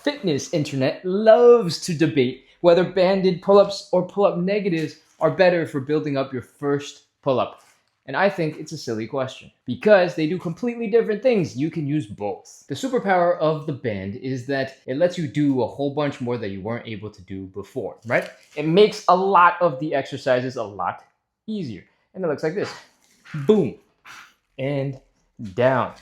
fitness internet loves to debate whether banded pull-ups or pull-up negatives are better for building up your first pull-up. And I think it's a silly question because they do completely different things. You can use both. The superpower of the band is that it lets you do a whole bunch more that you weren't able to do before, right? It makes a lot of the exercises a lot easier. And it looks like this. Boom. And down.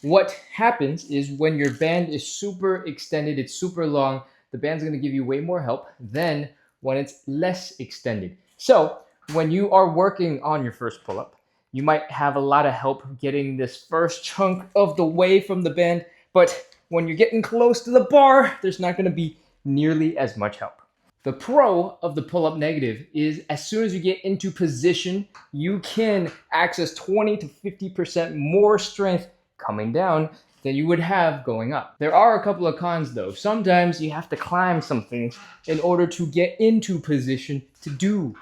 What happens is when your band is super extended, it's super long, the band's going to give you way more help than when it's less extended. So when you are working on your first pull-up, you might have a lot of help getting this first chunk of the way from the band, but when you're getting close to the bar, there's not going to be nearly as much help. The pro of the pull-up negative is as soon as you get into position, you can access 20 to 50% more strength coming down than you would have going up. There are a couple of cons though. Sometimes you have to climb some things in order to get into position to do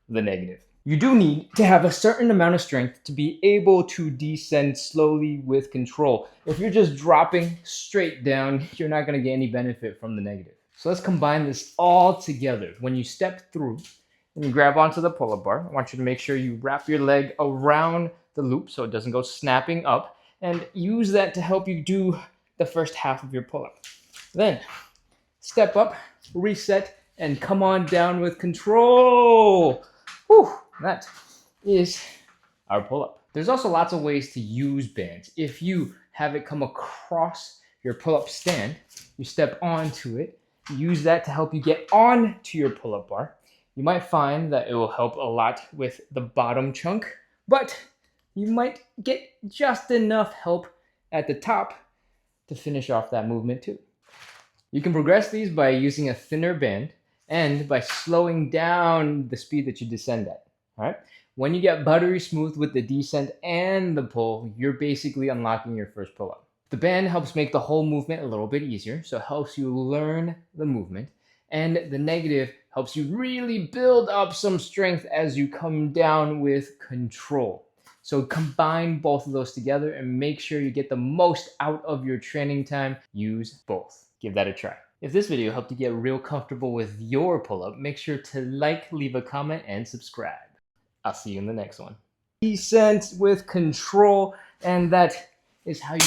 the negative. You do need to have a certain amount of strength to be able to descend slowly with control. If you're just dropping straight down, you're not going to get any benefit from the negative. So let's combine this all together. When you step through and you grab onto the pull-up bar, I want you to make sure you wrap your leg around the loop so it doesn't go snapping up, and use that to help you do the first half of your pull-up. Then step up, reset, and come on down with control. Whew, that is our pull-up. There's also lots of ways to use bands. If you have it come across your pull-up stand, you step onto it, use that to help you get on to your pull-up bar. You might find that it will help a lot with the bottom chunk, but you might get just enough help at the top to finish off that movement too. You can progress these by using a thinner band and by slowing down the speed that you descend at. All right? When you get buttery smooth with the descent and the pull, you're basically unlocking your first pull-up. The band helps make the whole movement a little bit easier, so it helps you learn the movement. And the negative helps you really build up some strength as you come down with control. So combine both of those together and make sure you get the most out of your training time. Use both. Give that a try. If this video helped you get real comfortable with your pull-up, make sure to like, leave a comment, and subscribe. I'll see you in the next one. Descent with control, and that is how you